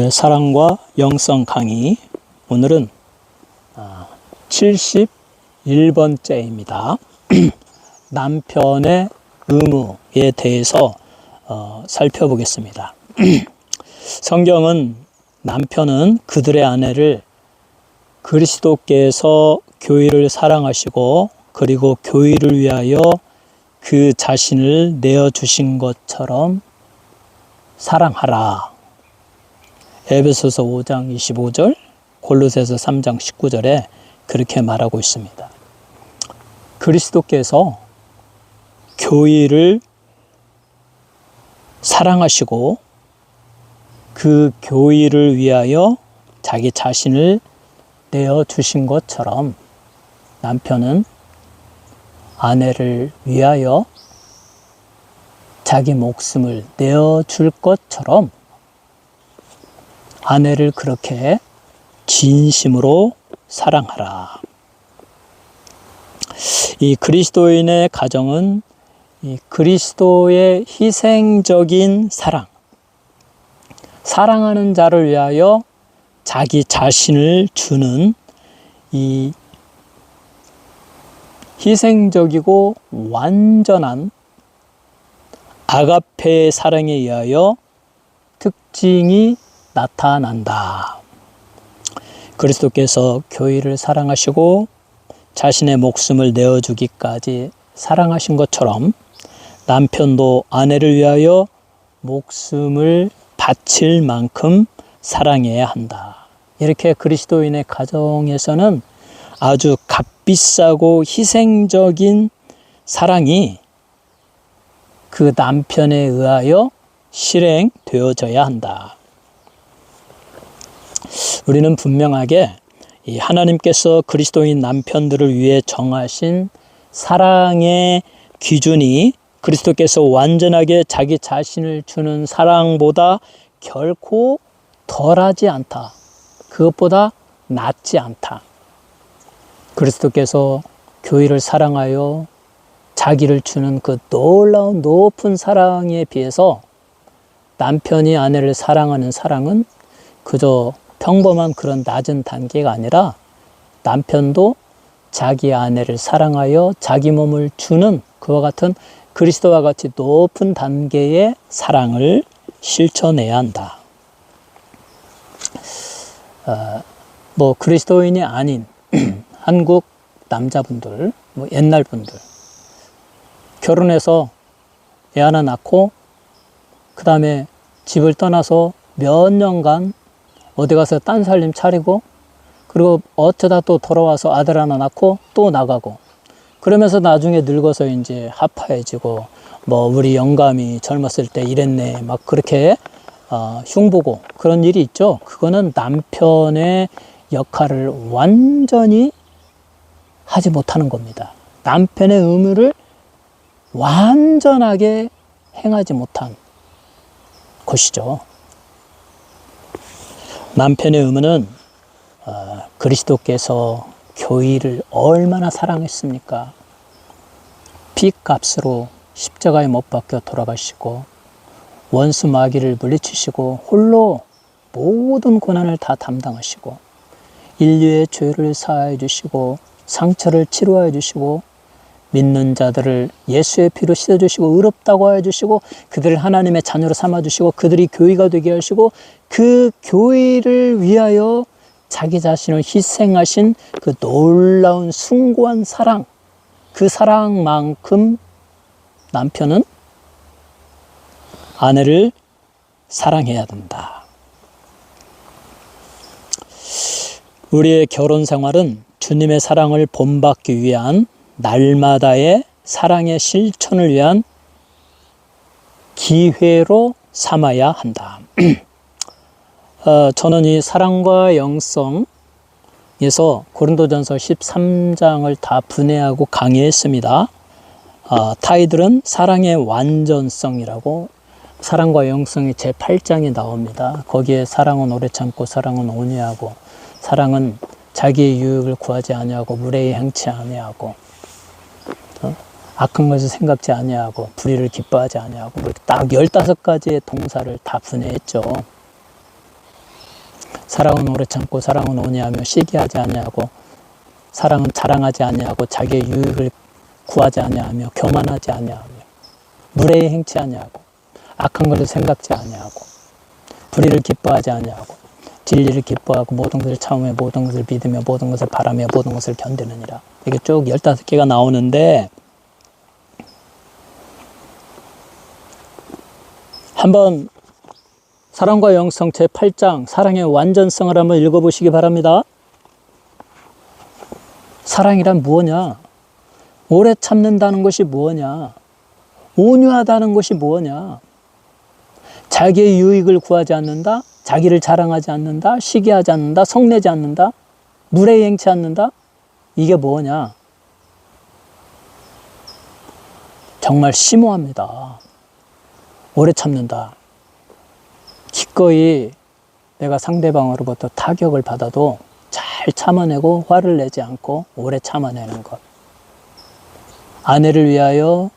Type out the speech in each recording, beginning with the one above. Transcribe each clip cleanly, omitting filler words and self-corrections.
사랑과 영성 강의. 오늘은 71번째입니다. 남편의 의무에 대해서 살펴보겠습니다. 성경은 남편은 그들의 아내를 그리스도께서 교회를 사랑하시고 그리고 교회를 위하여 그 자신을 내어주신 것처럼 사랑하라. 에베소서 5장 25절, 골로새서 3장 19절에 그렇게 말하고 있습니다. 그리스도께서 교회를 사랑하시고 그 교회를 위하여 자기 자신을 내어주신 것처럼 남편은 아내를 위하여 자기 목숨을 내어줄 것처럼 아내를 그렇게 진심으로 사랑하라. 이 그리스도인의 가정은 이 그리스도의 희생적인 사랑, 사랑하는 자를 위하여 자기 자신을 주는 이 희생적이고 완전한 아가페의 사랑에 의하여 특징이 나타난다. 그리스도께서 교회를 사랑하시고 자신의 목숨을 내어주기까지 사랑하신 것처럼 남편도 아내를 위하여 목숨을 바칠 만큼 사랑해야 한다. 이렇게 그리스도인의 가정에서는 아주 값비싸고 희생적인 사랑이 그 남편에 의하여 실행되어져야 한다. 우리는 분명하게 이 하나님께서 그리스도인 남편들을 위해 정하신 사랑의 기준이 그리스도께서 완전하게 자기 자신을 주는 사랑보다 결코 덜하지 않다. 그것보다 낫지 않다. 그리스도께서 교회를 사랑하여 자기를 주는 그 놀라운 높은 사랑에 비해서 남편이 아내를 사랑하는 사랑은 그저 평범한 그런 낮은 단계가 아니라 남편도 자기 아내를 사랑하여 자기 몸을 주는 그와 같은 그리스도와 같이 높은 단계의 사랑을 실천해야 한다. 그리스도인이 아닌 한국 남자분들, 옛날 분들 결혼해서 애 하나 낳고 그 다음에 집을 떠나서 몇 년간 어디 가서 딴 살림 차리고 그리고 어쩌다 또 돌아와서 아들 하나 낳고 또 나가고 그러면서 나중에 늙어서 이제 하파해지고 우리 영감이 젊었을 때 이랬네 막 그렇게 흉보고 그런 일이 있죠. 그거는 남편의 역할을 완전히 하지 못하는 겁니다. 남편의 의무를 완전하게 행하지 못한 것이죠. 남편의 의무는 그리스도께서 교회를 얼마나 사랑했습니까? 핏값으로 십자가에 못 박혀 돌아가시고 원수 마귀를 물리치시고 홀로 모든 고난을 다 담당하시고 인류의 죄를 사하여 주시고 상처를 치료하여 주시고 믿는 자들을 예수의 피로 씻어주시고 의롭다고 하여 주시고 그들을 하나님의 자녀로 삼아주시고 그들이 교회가 되게 하시고 그 교회를 위하여 자기 자신을 희생하신 그 놀라운 숭고한 사랑, 그 사랑만큼 남편은 아내를 사랑해야 된다. 우리의 결혼 생활은 주님의 사랑을 본받기 위한 날마다의 사랑의 실천을 위한 기회로 삼아야 한다. 저는 이 사랑과 영성에서 고린도전서 13장을 다 분해하고 강의했습니다. 타이틀은 사랑의 완전성이라고 사랑과 영성이 제8장에 나옵니다. 거기에 사랑은 오래 참고 사랑은 온유하고 사랑은 자기의 유익을 구하지 아니하고 무례히 행치 아니하고 악한 것을 생각지 아니하고 불의를 기뻐하지 아니하고 딱 15가지의 동사를 다 분해했죠. 사랑은 오래 참고 사랑은 온유하며 시기하지 아니하고 사랑은 자랑하지 아니하고 자기의 유익을 구하지 아니하며 교만하지 아니하며 무례히 행치 아니하고 악한 것을 생각지 아니하고 불의를 기뻐하지 아니하고 진리를 기뻐하고 모든 것을 참으며 모든 것을 믿으며 모든 것을 바라며 모든 것을 견디느니라. 이게 쭉 15개가 나오는데 한번 사랑과 영성 제8장 사랑의 완전성을 한번 읽어보시기 바랍니다. 사랑이란 무엇이냐? 오래 참는다는 것이 무엇이냐? 온유하다는 것이 무엇이냐? 자기의 유익을 구하지 않는다? 자기를 자랑하지 않는다? 시기하지 않는다? 성내지 않는다? 무례히 행치 않는다? 이게 뭐냐? 정말 심오합니다. 오래 참는다. 기꺼이 내가 상대방으로부터 타격을 받아도 잘 참아내고 화를 내지 않고 오래 참아내는 것. 아내를 위하여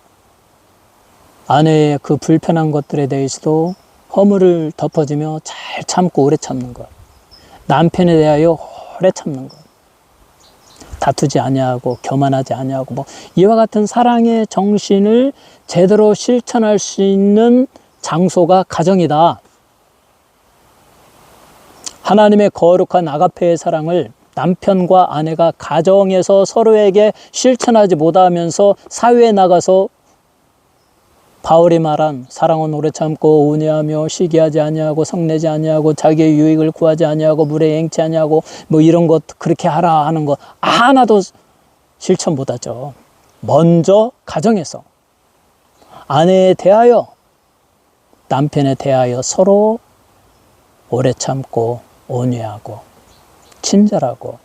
아내의 그 불편한 것들에 대해서도 허물을 덮어주며 잘 참고 오래 참는 것. 남편에 대하여 오래 참는 것. 다투지 아니하고 교만하지 아니하고 뭐 이와 같은 사랑의 정신을 제대로 실천할 수 있는 장소가 가정이다. 하나님의 거룩한 아가페의 사랑을 남편과 아내가 가정에서 서로에게 실천하지 못하면서 사회에 나가서 바울이 말한 사랑은 오래 참고 온유하며 시기하지 아니하고 성내지 아니하고 자기의 유익을 구하지 아니하고 무례히 행치 아니하고 뭐 이런 것 그렇게 하라 하는 것 하나도 실천 못하죠. 먼저 가정에서 아내에 대하여 남편에 대하여 서로 오래 참고 온유하고 친절하고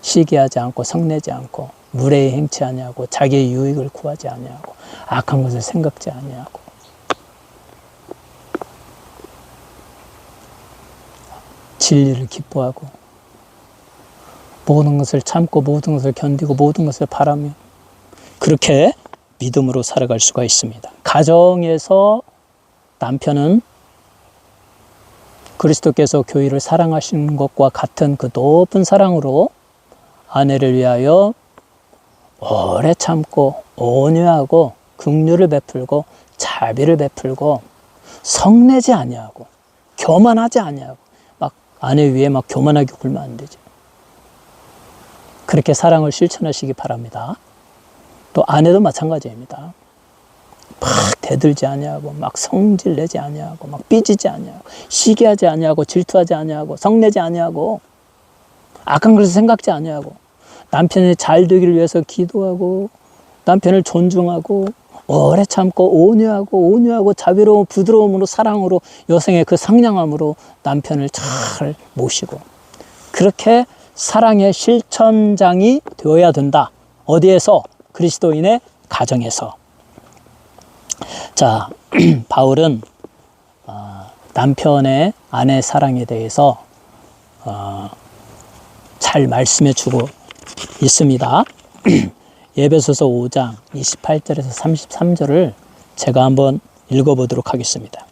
시기하지 않고 성내지 않고 무례히 행치 아니하고 자기의 유익을 구하지 아니하고 악한 것을 생각지 아니하고 진리를 기뻐하고 모든 것을 참고 모든 것을 견디고 모든 것을 바라며 그렇게 믿음으로 살아갈 수가 있습니다. 가정에서 남편은 그리스도께서 교회를 사랑하시는 것과 같은 그 높은 사랑으로 아내를 위하여 오래 참고 온유하고 긍휼을 베풀고 자비를 베풀고 성내지 아니하고 교만하지 아니하고 막 아내 위에 막 교만하게 굴면 안 되죠. 그렇게 사랑을 실천하시기 바랍니다. 또 아내도 마찬가지입니다. 막 대들지 아니하고 막 성질 내지 아니하고 막 삐지지 아니하고 시기하지 아니하고 질투하지 아니하고 성내지 아니하고 악한 것을 생각지 아니하고 남편이 잘 되기를 위해서 기도하고 남편을 존중하고 오래 참고 온유하고 자비로운 부드러움으로 사랑으로 여성의 그 상냥함으로 남편을 잘 모시고 그렇게 사랑의 실천장이 되어야 된다. 어디에서? 그리스도인의 가정에서. 자, 바울은 남편의 아내 사랑에 대해서 잘 말씀해 주고 있습니다. 에베소서 5장 28절에서 33절을 제가 한번 읽어보도록 하겠습니다.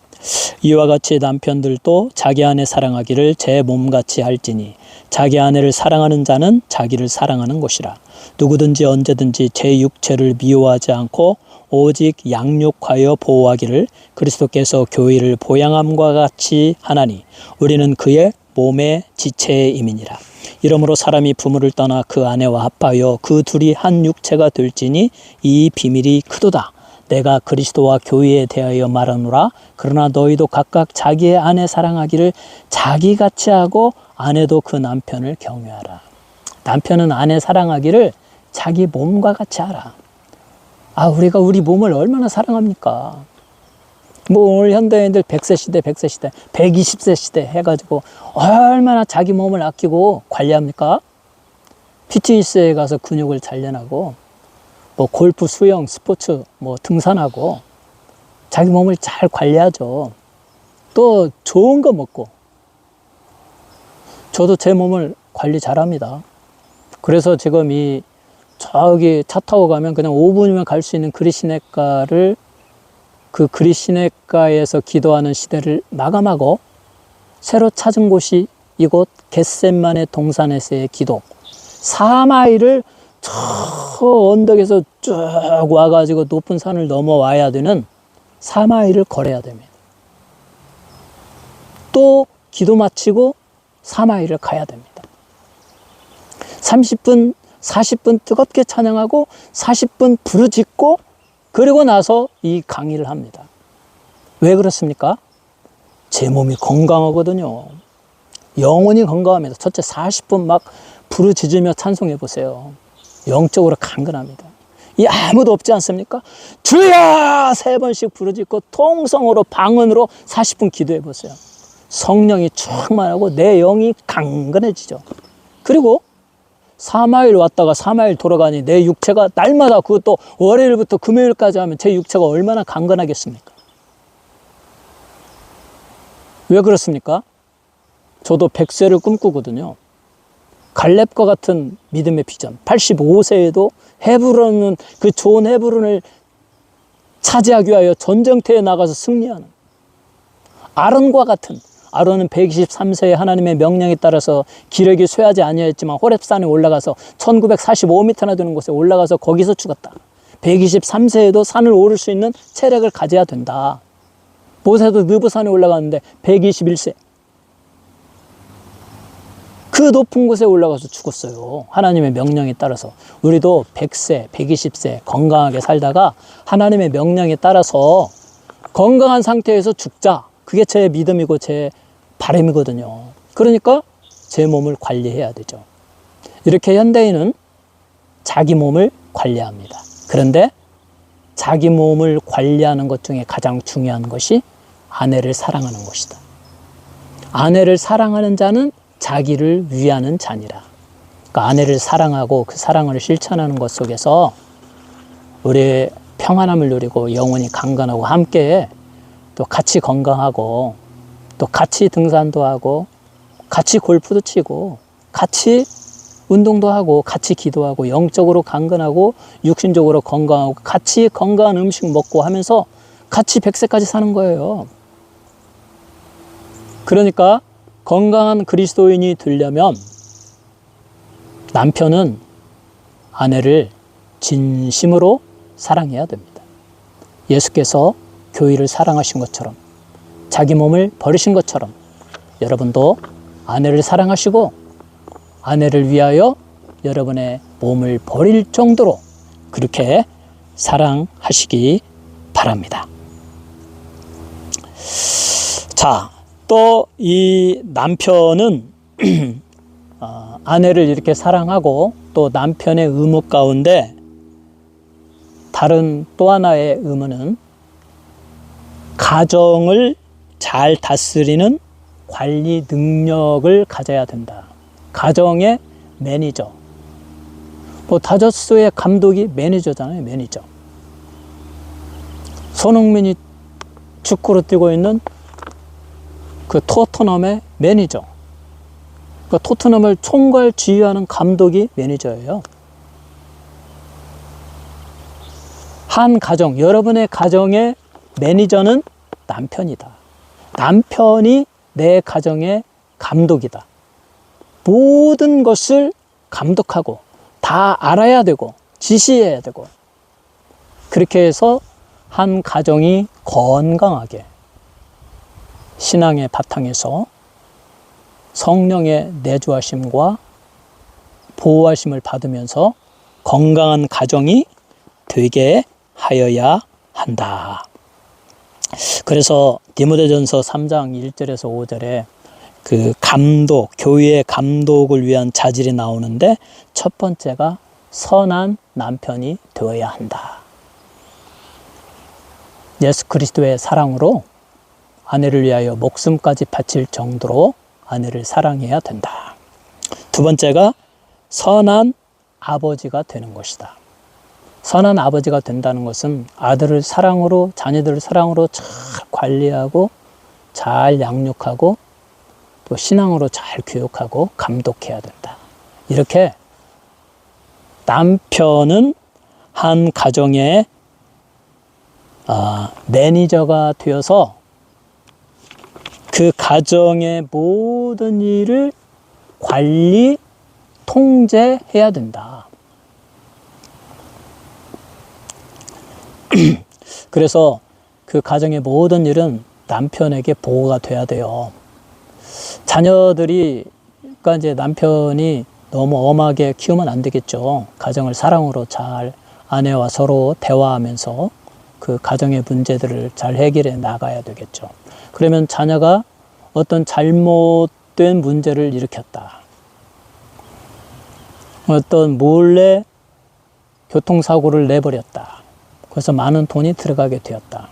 이와 같이 남편들도 자기 아내 사랑하기를 제 몸같이 할지니 자기 아내를 사랑하는 자는 자기를 사랑하는 것이라. 누구든지 언제든지 제 육체를 미워하지 않고 오직 양육하여 보호하기를 그리스도께서 교회를 보양함과 같이 하나니 우리는 그의 몸의 지체의 임이니라. 이러므로 사람이 부모를 떠나 그 아내와 합하여 그 둘이 한 육체가 될지니 이 비밀이 크도다. 내가 그리스도와 교회에 대하여 말하노라. 그러나 너희도 각각 자기의 아내 사랑하기를 자기같이 하고 아내도 그 남편을 경외하라. 남편은 아내 사랑하기를 자기 몸과 같이 하라. 우리가 우리 몸을 얼마나 사랑합니까? 뭐 오늘 현대인들 100세 시대, 120세 시대 해가지고 얼마나 자기 몸을 아끼고 관리합니까? 피트니스에 가서 근육을 단련하고 뭐 골프, 수영, 스포츠, 뭐 등산하고 자기 몸을 잘 관리하죠. 또 좋은 거 먹고. 저도 제 몸을 관리 잘합니다. 그래서 지금 저기 차 타고 가면 그냥 5분이면 갈 수 있는 그리시네가를 그 그리시네가에서 기도하는 시대를 마감하고 새로 찾은 곳이 이곳 겟셋만의 동산에서의 기도. 4마일을 저 언덕에서 쭉 와가지고 높은 산을 넘어와야 되는 4마일을 걸어야 됩니다. 또 기도 마치고 4마일을 가야 됩니다. 30분, 40분 뜨겁게 찬양하고 40분 부르짖고 그리고 나서 이 강의를 합니다. 왜 그렇습니까? 제 몸이 건강하거든요. 영혼이 건강합니다. 첫째 40분 막 부르짖으며 찬송해 보세요. 영적으로 강건합니다. 이 아무도 없지 않습니까? 주여! 3번씩 부르짖고 통성으로 방언으로 40분 기도해 보세요. 성령이 충만하고 내 영이 강건해지죠. 그리고 4마일 왔다가 4마일 돌아가니 내 육체가 날마다 그것도 월요일부터 금요일까지 하면 제 육체가 얼마나 강건하겠습니까? 왜 그렇습니까? 저도 100세를 꿈꾸거든요. 갈렙과 같은 믿음의 비전. 85세에도 헤브론은 그 좋은 헤브론을 차지하기 위하여 전쟁터에 나가서 승리하는 아론과 같은 아론은 123세에 하나님의 명령에 따라서 기력이 쇠하지 아니하였지만 호렙산에 올라가서 1945m나 되는 곳에 올라가서 거기서 죽었다. 123세에도 산을 오를 수 있는 체력을 가져야 된다. 모세도 느보산에 올라갔는데 121세. 그 높은 곳에 올라가서 죽었어요. 하나님의 명령에 따라서. 우리도 100세, 120세 건강하게 살다가 하나님의 명령에 따라서 건강한 상태에서 죽자. 그게 제 믿음이고 제 바람이거든요. 그러니까 제 몸을 관리해야 되죠. 이렇게 현대인은 자기 몸을 관리합니다. 그런데 자기 몸을 관리하는 것 중에 가장 중요한 것이 아내를 사랑하는 것이다. 아내를 사랑하는 자는 자기를 위하는 자니라. 그러니까 아내를 사랑하고 그 사랑을 실천하는 것 속에서 우리의 평안함을 누리고 영혼이 강건하고 함께 또 같이 건강하고 또 같이 등산도 하고 같이 골프도 치고 같이 운동도 하고 같이 기도하고 영적으로 강건하고 육신적으로 건강하고 같이 건강한 음식 먹고 하면서 같이 100세까지 사는 거예요. 그러니까 건강한 그리스도인이 되려면 남편은 아내를 진심으로 사랑해야 됩니다. 예수께서 교회를 사랑하신 것처럼 자기 몸을 버리신 것처럼 여러분도 아내를 사랑하시고 아내를 위하여 여러분의 몸을 버릴 정도로 그렇게 사랑하시기 바랍니다. 자, 또 이 남편은 아내를 이렇게 사랑하고 또 남편의 의무 가운데 다른 또 하나의 의무는 가정을 잘 다스리는 관리 능력을 가져야 된다. 가정의 매니저. 뭐 다저스의 감독이 매니저잖아요. 매니저. 손흥민이 축구로 뛰고 있는 그 토트넘의 매니저. 그 토트넘을 총괄 지휘하는 감독이 매니저예요. 한 가정, 여러분의 가정의 매니저는 남편이다. 남편이 내 가정의 감독이다. 모든 것을 감독하고 다 알아야 되고 지시해야 되고 그렇게 해서 한 가정이 건강하게 신앙의 바탕에서 성령의 내주하심과 보호하심을 받으면서 건강한 가정이 되게 하여야 한다. 그래서 디모데전서 3장 1절에서 5절에 그 감독, 교회의 감독을 위한 자질이 나오는데 첫 번째가 선한 남편이 되어야 한다. 예수 그리스도의 사랑으로 아내를 위하여 목숨까지 바칠 정도로 아내를 사랑해야 된다. 두 번째가 선한 아버지가 되는 것이다. 선한 아버지가 된다는 것은 아들을 사랑으로, 자녀들을 사랑으로 잘 관리하고 잘 양육하고 또 신앙으로 잘 교육하고 감독해야 된다. 이렇게 남편은 한 가정의 매니저가 되어서 그 가정의 모든 일을 관리, 통제해야 된다. 그래서 그 가정의 모든 일은 남편에게 보고가 돼야 돼요. 자녀들이, 그러니까 이제 남편이 너무 엄하게 키우면 안 되겠죠. 가정을 사랑으로 잘 아내와 서로 대화하면서 그 가정의 문제들을 잘 해결해 나가야 되겠죠. 그러면 자녀가 어떤 잘못된 문제를 일으켰다. 어떤 몰래 교통사고를 내버렸다. 그래서 많은 돈이 들어가게 되었다.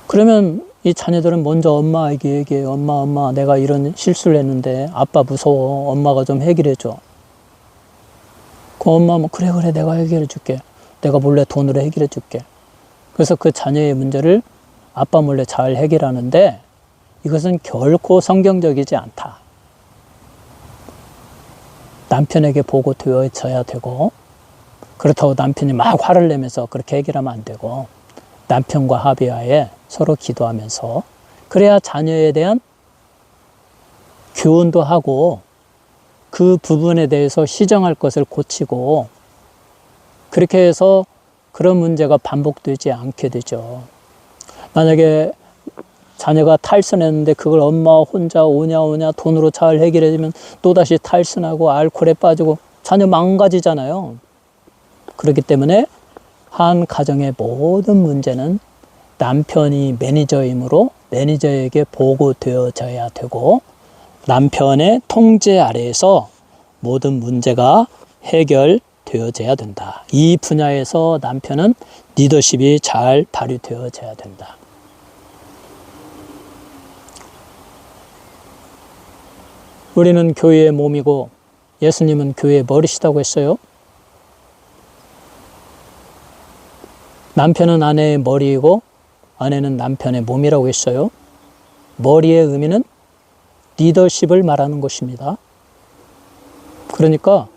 그러면 이 자녀들은 먼저 엄마에게 얘기해요. 엄마, 내가 이런 실수를 했는데 아빠 무서워. 엄마가 좀 해결해 줘. 그 엄마 뭐 그래 내가 해결해 줄게. 내가 몰래 돈으로 해결해 줄게. 그래서 그 자녀의 문제를 아빠 몰래 잘 해결하는데 이것은 결코 성경적이지 않다. 남편에게 보고되어져야 되고, 그렇다고 남편이 막 화를 내면서 그렇게 해결하면 안 되고, 남편과 합의하에 서로 기도하면서, 그래야 자녀에 대한 교훈도 하고 그 부분에 대해서 시정할 것을 고치고, 그렇게 해서 그런 문제가 반복되지 않게 되죠. 만약에 자녀가 탈선했는데 그걸 엄마 혼자 오냐 돈으로 잘 해결해주면 또다시 탈선하고 알코올에 빠지고 자녀 망가지잖아요. 그렇기 때문에 한 가정의 모든 문제는 남편이 매니저이므로 매니저에게 보고되어져야 되고, 남편의 통제 아래에서 모든 문제가 해결되어져야 된다. 이 분야에서 남편은 리더십이 잘 발휘되어져야 된다. 우리는 교회의 몸이고 예수님은 교회의 머리시다고 했어요. 남편은 아내의 머리이고 아내는 남편의 몸이라고 했어요. 머리의 의미는 리더십을 말하는 것입니다. 그러니까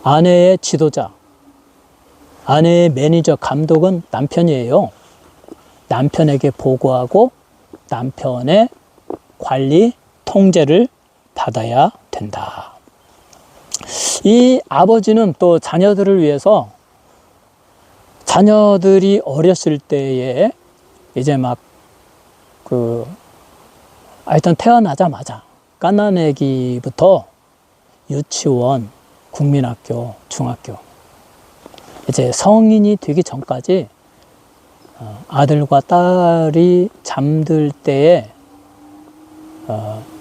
아내의 지도자, 아내의 매니저, 감독은 남편이에요. 남편에게 보고하고 남편의 관리, 통제를 받아야 된다. 이 아버지는 또 자녀들을 위해서, 자녀들이 어렸을 때에 이제 막 하여튼 태어나자마자 갓난아기부터 유치원, 국민학교, 중학교, 이제 성인이 되기 전까지 아들과 딸이 잠들 때에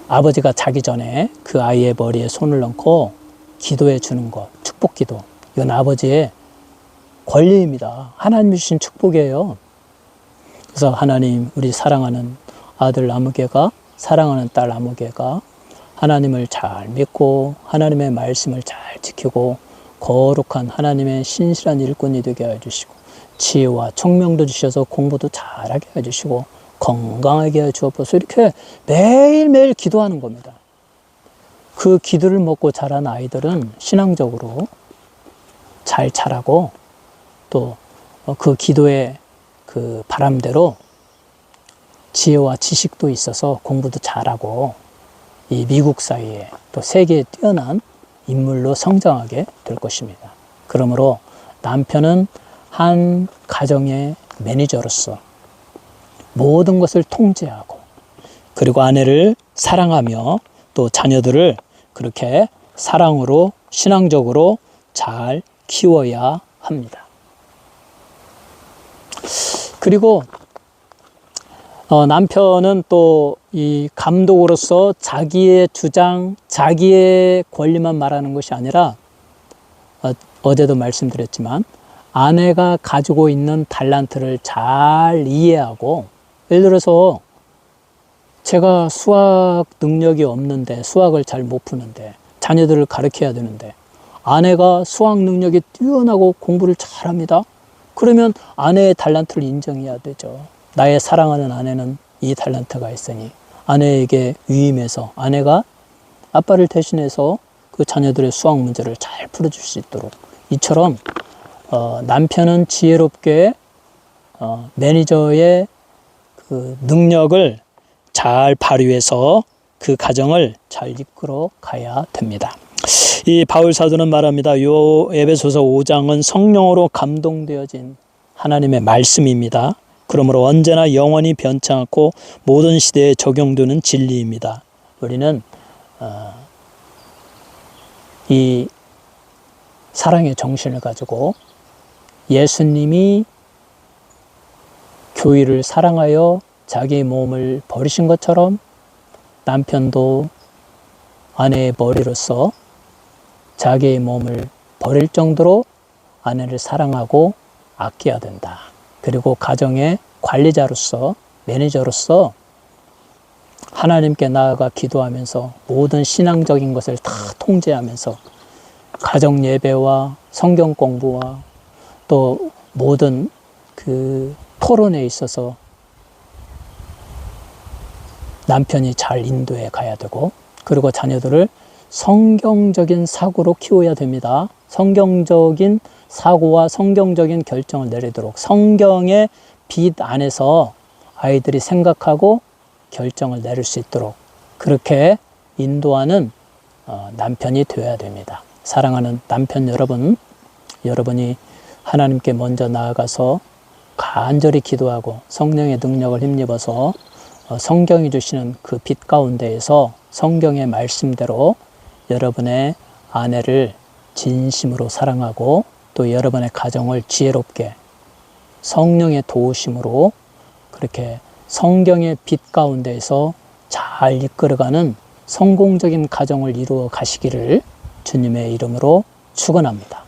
아버지가 자기 전에 그 아이의 머리에 손을 얹고 기도해 주는 것, 축복 기도. 이건 아버지의 권리입니다. 하나님이 주신 축복이에요. 그래서 하나님, 우리 사랑하는 아들 아무개가, 사랑하는 딸 아무개가 하나님을 잘 믿고 하나님의 말씀을 잘 지키고 거룩한 하나님의 신실한 일꾼이 되게 해주시고, 지혜와 총명도 주셔서 공부도 잘하게 해주시고 건강하게 해주옵소서. 이렇게 매일매일 기도하는 겁니다. 그 기도를 먹고 자란 아이들은 신앙적으로 잘 자라고, 또 그 기도의 그 바람대로 지혜와 지식도 있어서 공부도 잘하고 이 미국 사회에 또 세계에 뛰어난 인물로 성장하게 될 것입니다. 그러므로 남편은 한 가정의 매니저로서 모든 것을 통제하고, 그리고 아내를 사랑하며 또 자녀들을 그렇게 사랑으로 신앙적으로 잘 키워야 합니다. 그리고 남편은 또 이 감독으로서 자기의 주장, 자기의 권리만 말하는 것이 아니라, 어제도 말씀드렸지만 아내가 가지고 있는 달란트를 잘 이해하고, 예를 들어서 제가 수학 능력이 없는데, 수학을 잘 못 푸는데 자녀들을 가르쳐야 되는데 아내가 수학 능력이 뛰어나고 공부를 잘합니다. 그러면 아내의 달란트를 인정해야 되죠. 나의 사랑하는 아내는 이 달란트가 있으니 아내에게 위임해서 아내가 아빠를 대신해서 그 자녀들의 수학 문제를 잘 풀어줄 수 있도록, 이처럼 남편은 지혜롭게 매니저의 그 그 능력을 잘 발휘해서 그 가정을 잘 이끌어 가야 됩니다. 이 바울 사도는 말합니다. 요 에베소서 5장은 성령으로 감동되어진 하나님의 말씀입니다. 그러므로 언제나 영원히 변치 않고 모든 시대에 적용되는 진리입니다. 우리는 이 사랑의 정신을 가지고 예수님이 교회를 사랑하여 자기의 몸을 버리신 것처럼 남편도 아내의 머리로서 자기의 몸을 버릴 정도로 아내를 사랑하고 아껴야 된다. 그리고 가정의 관리자로서, 매니저로서 하나님께 나아가 기도하면서 모든 신앙적인 것을 다 통제하면서 가정 예배와 성경 공부와 또 모든 그 토론에 있어서 남편이 잘 인도해 가야 되고, 그리고 자녀들을 성경적인 사고로 키워야 됩니다. 성경적인 사고와 성경적인 결정을 내리도록 성경의 빛 안에서 아이들이 생각하고 결정을 내릴 수 있도록 그렇게 인도하는 남편이 되어야 됩니다. 사랑하는 남편 여러분, 여러분이 하나님께 먼저 나아가서 간절히 기도하고 성령의 능력을 힘입어서 성경이 주시는 그 빛 가운데에서 성경의 말씀대로 여러분의 아내를 진심으로 사랑하고 또 여러분의 가정을 지혜롭게 성령의 도우심으로 그렇게 성경의 빛 가운데에서 잘 이끌어가는 성공적인 가정을 이루어 가시기를 주님의 이름으로 축원합니다.